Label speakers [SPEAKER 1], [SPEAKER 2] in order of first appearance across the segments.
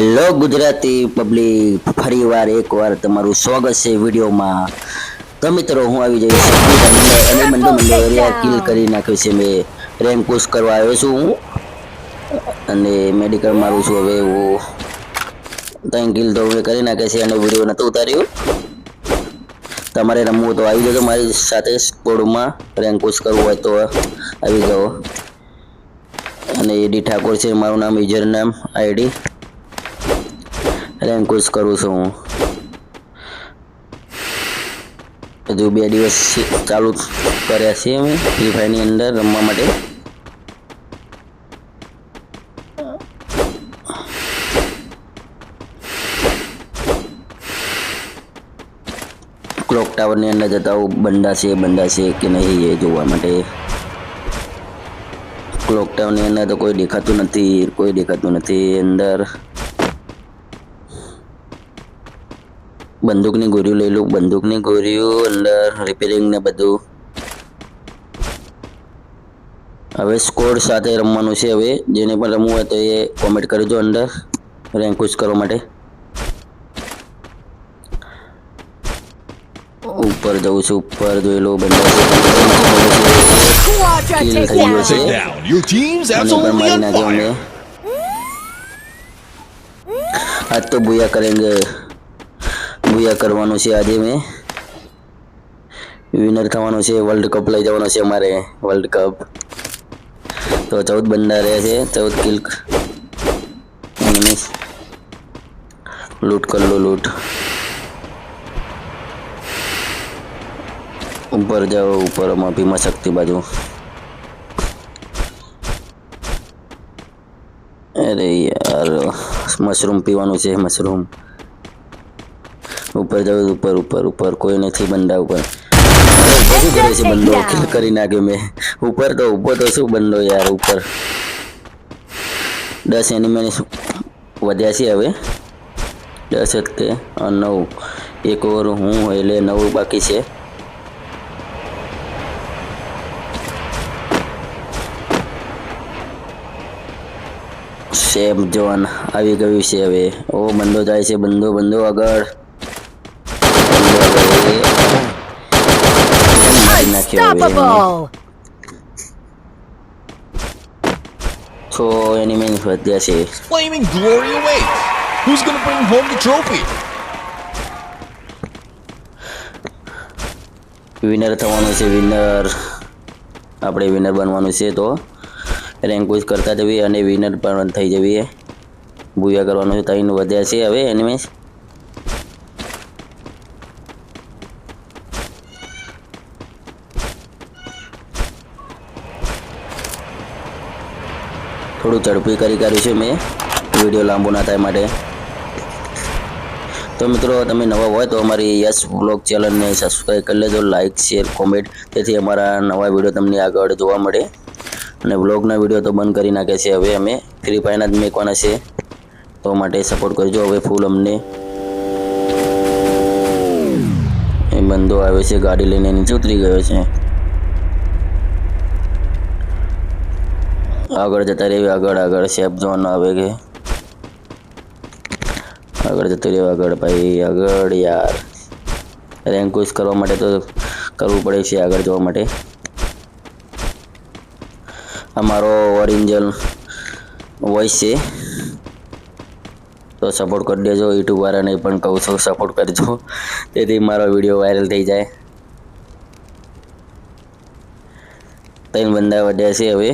[SPEAKER 1] Hello Gujarati public, ફરીવાર એકવાર તમારું સ્વાગત છે વિડીયોમાં. તો મિત્રો હું આવી જઈશ અને બંદો એરિયા કિલ કરી નાખ્યો છે. મેં રેન્ક પુશ કરવા આવ્યો છું હું, અને મેડિકલ મારું છું. હવે હું ત્રણ કિલ તો હવે કરી નાખે છે અને વિડીયો નતો ઉતાર્યો. તમારે રમવું તો આવી જજો મારી સાથે સ્કોડમાં. રેન્ક પુશ કરવું હોય તો આવી જાઓ. અને એડી ઠાકોર છે મારું નામ, યુઝર નામ, આઈડી. રેન્ક પુશ કરું છું હું. હજુ 2 દિવસ ચાલુ કર્યા છે અમે ફ્રી ફાયરની અંદર રમવા માટે. ક્લોક ટાવરની અંદર જતા બંદા છે કે નહીં એ જોવા માટે. ક્લોક ટાવરની અંદર તો કોઈ દેખાતું નથી અંદર. બંદૂકની ગોળીઓ લઈ લઉં, બંદૂકની ગોળીઓ અંદર રિપેરિંગ ને બધું. હવે સ્કોડ સાથે રમવાનું છે. હવે જેને પણ રમવું હોય તો એ કોમેન્ટ કરજો અંદર રેન્ક પુશ કરવા માટે. ઉપર જવું છું, ઉપર જોઈ લો બંદા કિલ થઈ ગયો છે અને પણ મારી નાખ્યો અમે. આજ તો બુયા કરેંગે, બુયા કરવાનું છે આજે. મેં વિનર થવાનું છે, વર્લ્ડ કપ લઈ જવાનો છે અમારે, વર્લ્ડ કપ. તો 14 બંદા રહ્યા છે, 14 કિલ. લૂટ કર લો, લૂટ. ઉપર જાઓ, ઉપરમાં ભીમા શક્તિ બાજુ. અરે યાર, મશરૂમ પીવાનું છે, મશરૂમ. ઉપર જાવ, ઉપર કોઈ નથી બંદા ઉપર. શું કરે છે બંદો? કિલ કરી નાખ્યો મેં. ઉપર તો ઉભો તો શું બંદો યાર ઉપર. 10 એનિમી વધ્યા છે હવે. 10 કે 9. એક ઓવર હું એટલે 9 બાકી છે. સેફ ઝોન આવી ગયું છે હવે. ઓ બંદો જાય છે, બંદો આગળ. So enemies વધ્યા છે.
[SPEAKER 2] Flaming glory awaits. Who's gonna bring home the trophy?
[SPEAKER 1] Winner થવાનું છે, વિનર. આપણે વિનર બનવાનું છે. તો રેન્ક પુશ કરતા જઈએ અને વિનર પણ થઈ જઈએ. બુયા કરવાનું છે. 3 વધ્યા છે હવે એનિમીઝ. થોડું ઝડપી કર્યું છે મેં, વિડીયો લાંબો ના થાય માટે. તો મિત્રો તમે નવા હોય તો અમારી યસ વ્લોગ ચેનલને સબસ્ક્રાઈબ કરી લેજો, લાઇક, શેર, કોમેન્ટ, તેથી અમારા નવા વિડીયો તમને આગળ જોવા મળે. અને વ્લોગના વિડીયો તો બંધ કરી નાખે છે હવે અમે, ફ્રી ફાયરના જ મેકવાના છે. તો માટે સપોર્ટ કરજો હવે ફૂલ અમને. એ બંદો આવે છે ગાડી લઈને, નીચે ઉતરી ગયો છે. આગળ જતા રહેવું, આગળ સેફ ઝોન આવે કે આગળ જતું રહેવું, આગળ ભાઈ આગળ. યાર રેન્ક પુશ કરવા માટે તો કરવું પડે છે આગળ જવા માટે. અમારો ઓરિજિનલ વોઇસ છે, તો સપોર્ટ કરી દેજો. યુટ્યુબ વાળાને પણ કહું છું સપોર્ટ કરજો, તેથી મારો વિડીયો વાયરલ થઈ જાય. 3 બંદા વધ્યા છે હવે.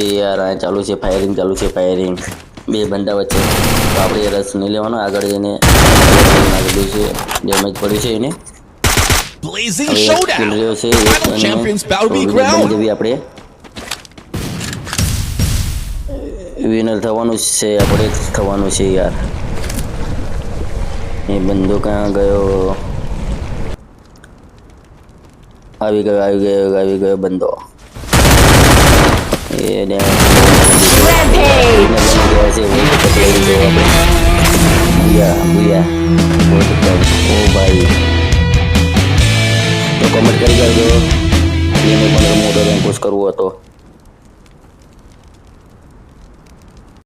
[SPEAKER 1] યાર આ ચાલુ છે ફાયરિંગ, ચાલુ છે ફાયરિંગ. 2 બંદા વચ્ચે. તો આપણે રસ નહીં લેવાનો, આગળ જઈને ડેમેજ પડ્યું છે એને.
[SPEAKER 2] Blazing showdown. Final champions bow to be crowned.
[SPEAKER 1] આપણે વિનર થવાનું છે, આપણે થવાનું છે યાર. એ બંદો ક્યાં ગયો? આવી ગયો બંદો. એને ઓ ભાઈ તો કોમેન્ટ કરી કરજો એને પણ મોટો રેન્ક પુશ કરવો હતો.